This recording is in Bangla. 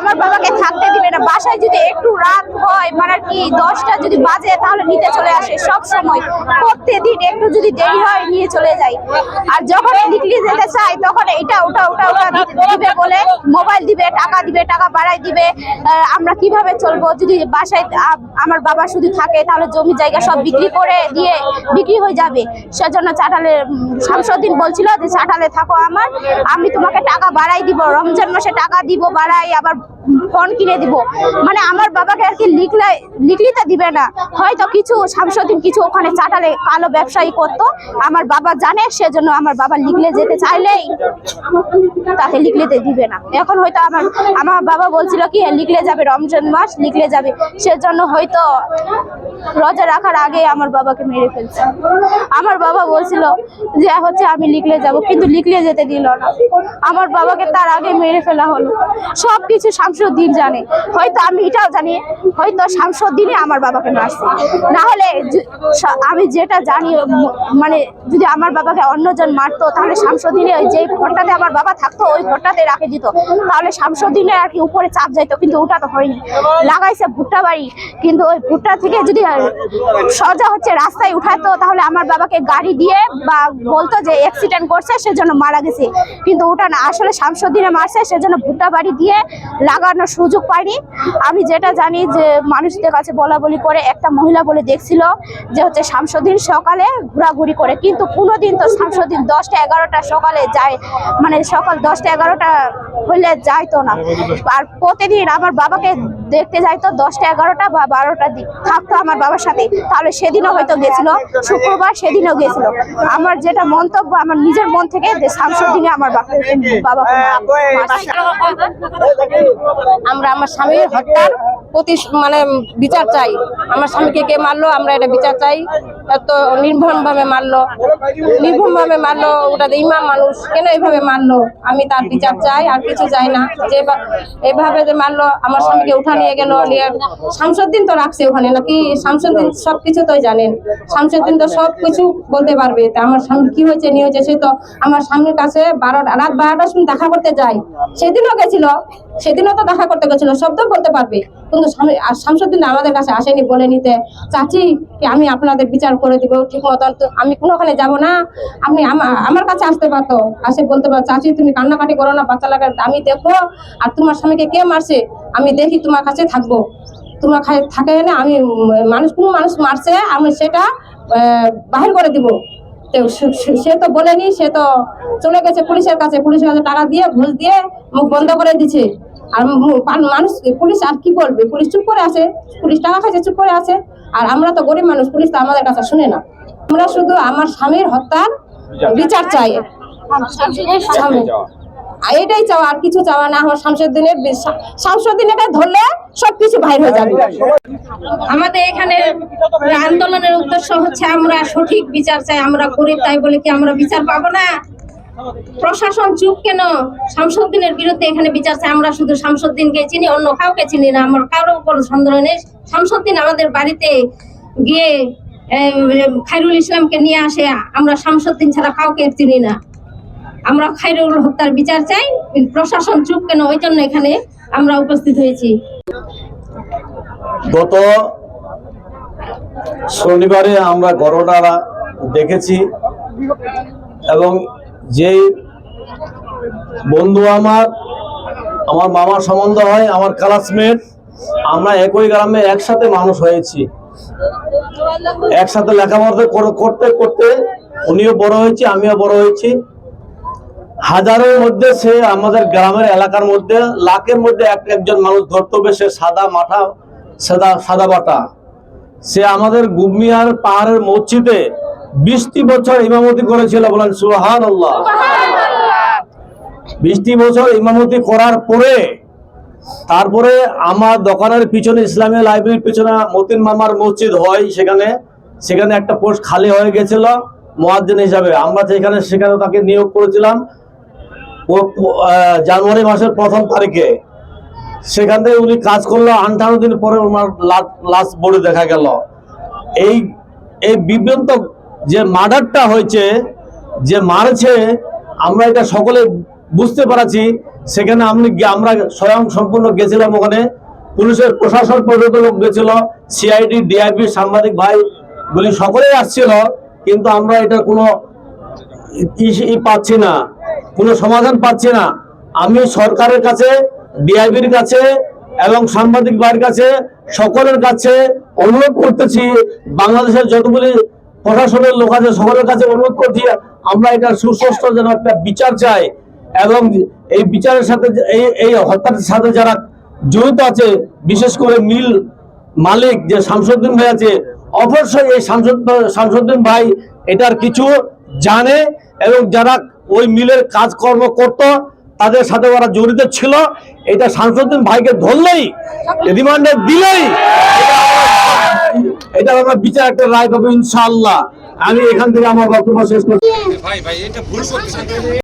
আমার বাবাকে থাকতে দিবে না। বাসায় যদি একটু রাত হয়, মানে কি 10টা যদি বাজে, তাহলে নিতে চলে আসে সব সময়। প্রত্যেকদিন একটু যদি দেরি হয় নিয়ে চলে যায়। আর যখন লিখলি যেতে চাই তখন এটা ওটা দিবে বলে মোবাইল দিবে, টাকা বাড়াই দিবে। আমরা কিভাবে চলবো? যদি বাসায় আমার বাবা শুধু থাকে তাহলে জমি জায়গা সব বিক্রি করে দিয়ে বিক্রি হয়ে যাবে। সেজন্য চাটালে শামসুদ্দিন বলছিল যে চাটালে থাকো আমি তোমাকে টাকা বাড়াই দিব, রমজান মাসে টাকা দিব বাড়াই, আবার ফোন কিনে দিব। মানে আমার বাবাকে আর কি লিখলিতে দিবে না। হয়তো কিছু শামসুদ্দিন কিছু ওখানে চাটালে কালো ব্যবসায়ী করতো, আমার বাবা জানে, সেজন্য আমার বাবা লিখলে যেতে চাইলেই তাকে লিখলেতে দিবে না। এখন হয়তো আমার বাবা বলছিল কি লিখলে যাবে, রমজান মাস লিখলে যাবে, সেজন্য হয়তো রোজা রাখার আগে আমার বাবাকে মেরে ফেলছে। আমার বাবা বলছিল যে হচ্ছে আমি লিখলে যাব, কিন্তু লিখলে যেতে দিল না। আমার বাবাকে তার আগে মেরে ফেলা হলো। সবকিছু শামসুদ্দিন জানে, হয়তো আমি এটাও জানি, হয়তো শামসুদ্দিনই আমার বাবাকে মারছে। না হলে আমি যেটা জানি, মানে যদি আমার বাবাকে অন্যজন মারতো তাহলে শামসুদ্দিনে যে ঘরটাতে আমার বাবা থাকতো ওই ঘরটাতে রাখে দিত, তাহলে শামসুদ্দিনের আর কি উপরে চাপ যাইতো। কিন্তু ওটা তো হয়নি, লাগাইছে ভুট্টা বাড়ি। কিন্তু ওই ভুট্টা থেকে যদি সোজা হচ্ছে রাস্তায় উঠাতো তাহলে আমার বাবাকে গাড়ি দিয়ে বা বলতো যে অ্যাক্সিডেন্ট করছে সেজন্য মারা গেছে। কিন্তু ওটা না, আসলে শামসুদ্দিনে মারছে, সেজন্য ভুট্টা বাড়ি দিয়ে লাগানোর সুযোগ পাইনি। আমি যেটা জানি যে মানুষদের কাছে বলা বলি করে একটা মহিলা বলে দেখছিল যে হচ্ছে শামসুদ্দিন সকালে ঘোরাঘুরি করে, কিন্তু কোনোদিন তো শামসুদ্দিন 10টা 11টা সকালে যায়, মানে সকাল 10টা 11টা হইলে যাইতো না। আর প্রতিদিন আমার বাবাকে দেখতে যাইতো 10টা 11টা বা 12টার দিক থাকতো আমার বাবার সাথে, তাহলে সেদিনও হয়তো গেছিল, শুক্রবার সেদিনও গেছিল। আমার যেটা মন্তব্য আমার নিজের মন থেকে যে শামসুদ্দিনে আমার বাবা আমরা আমার স্বামীর হত্যার প্রতি মানে বিচার চাই। আমার স্বামীকে কে মারলো আমরা এটা বিচার চাই। এত নির্মমভাবে মারলো, ওটা ইমাম মানুষ কেন এইভাবে মারলো, আমি তার বিচার চাই, আর কিছু চাই না। যে এভাবে যে মারলো, আমার স্বামীকে উঠা নিয়ে গেল, শামসুদ্দিন তো রাখছে ওখানে নাকি, শামসুদ্দিন সবকিছু তো জানেন, শামসুদ্দিন তো সবকিছু বলতে পারবে। তা আমার স্বামী কি হয়েছে নিয়ে হয়েছে, সে তো আমার স্বামীর কাছে রাত 12টার সময় দেখা করতে যায়, সেদিনও গেছিল, সেদিনও তো দেখা করতে গেছিল, সব তো বলতে পারবে। কিন্তু শামসুদ্দিন আমাদের কাছে আসেনি বলে নিতে, চাচি আমি আপনাদের বিচার করে দিব ঠিক মতন, আমি কোনোখানে যাব না, আপনি আমার কাছে আসতে পারতো, আসে বলতে পারো চাচি তুমি কান্নাকাটি করো না, বাচ্চা লাগা আমি দেখবো, আর তোমার স্বামীকে কে মারছে আমি দেখি, তোমার কাছে থাকবো, তোমার থাকে না, আমি কোন মানুষ মারছে আমি সেটা বাহির করে দিব। সে তো বলেনি, সে তো চলে গেছে পুলিশের কাছে টাকা দিয়ে ঘুষ দিয়ে মুখ বন্ধ করে দিচ্ছে। আর মানুষ পুলিশ আর কি বলবে, পুলিশ চুপ করে আছে, পুলিশ টাকা খাইছে চুপ করে আছে। আর আমরা তো গরিব মানুষ, পুলিশ তো আমাদের কাছে শুনে না। আমরা শুধু আমার স্বামীর হত্যার বিচার চাই, এটাই চাওয়া, আর কিছু চাওয়া না। আমার শামসুদ্দিনকে ধরলে সবকিছু বাইর হয়ে যাবে। আমাদের এখানে আন্দোলনের উদ্দেশ্য হচ্ছে আমরা সঠিক বিচার চাই। আমরা গরিব তাই বলে কি আমরা বিচার পাবো না? প্রশাসন চুপ কেন? শামসুদ্দিনের বিরুদ্ধে এখানে বিচার চাই। আমরা শুধু শামসুদ্দিনকে চিনি, অন্য কাউকে চিনি না। আমার কারো কোনো সন্দেহ নেই। শামসুদ্দিন আমাদের বাড়িতে গিয়ে খায়রুল ইসলামকে নিয়ে আসে, আমরা শামসুদ্দিন ছাড়া কাউকে চিনি না। আমরা খায়রুল হত্যার বিচার চাই। প্রশাসন চুপ কেন, ওই জন্য এখানে আমরা উপস্থিত হয়েছি। গত শনিবারে আমরা ঘটনাটা দেখেছি, এবং যেই বন্ধু আমার মামার সম্বন্ধ হয়, আমার ক্লাসমেট, আমরা একই গ্রামে একসাথে মানুষ হয়েছি, একসাথে লেখাপড়া করতে করতে উনিও বড় হয়েছে, আমিও বড় হয়েছি। হাজারের মধ্যে সে আমাদের গ্রামের এলাকার মধ্যে লাখের মধ্যে একজন মানুষ ধরতে হবে, সে সাদা মাথা সাদা বাটা। সে আমাদের গুবমিয়ার পাহাড়ের মসজিদে 20টি বছর ইমামতি করেছিল, বলেন সুবহানাল্লাহ। 20টি বছর ইমামতি করার পরে তারপরে আমার দোকানের পিছনে ইসলামিয়া লাইব্রেরির পিছনে মতিন মামার মসজিদ হয়, সেখানে একটা পোস্ট খালি হয়ে গেছিল মুয়াজ্জিন হিসাবে। আমরা সেখানে তাকে নিয়োগ করেছিলাম জানুয়ারি মাসের 1ম তারিখে। সেখান থেকে উনি কাজ করলো, 58 দিন পরে ওনার লাশ বডি দেখা গেল। এই বিভ্রান্ত যে মার্ডারটা হয়েছে, যে মারছে, আমরা এটা সকলে বুঝতে পারছি, সেখানে আমরা স্বয়ং সম্পূর্ণ গেছিলাম, ওখানে পুলিশের প্রশাসন পর্যন্ত লোক গেছিল, সিআইডি, ডিআইবি, সাংবাদিক ভাই গুলি সকলেই আসছিল, কিন্তু আমরা এটা কোনো পাচ্ছি না, কোনো সমাধান পাচ্ছি না। আমি সরকারের কাছে, ডিআইবির কাছে এবং সাংবাদিক ভাইয়ের কাছে, সকলের কাছে অনুরোধ করতেছি, বাংলাদেশের যতগুলি প্রশাসনের লোক আছে সকলের কাছে অনুরোধ করছি, আমরা এটা সুস্পষ্ট যেন একটা বিচার চাই, এবং এই বিচারের সাথে এই হত্যার সাথে যারা জড়িত আছে, বিশেষ করে মিল মালিক যে শামসুদ্দিন ভাই আছে, অবশ্যই এই শামসুদ্দিন ভাই এটার কিছু জানে, এবং যারা ওই মিলের কাজকর্ম করত তাদের সাথে ওরা জড়িত ছিল। এটা শামসুদ্দিন ভাইকে ধরলেই, রিমান্ডে দিলেই এটা আমরা বিচার একটা রায় পাবো ইনশাআল্লাহ। আমি এখান থেকে আমার বক্তব্য শেষ করছি।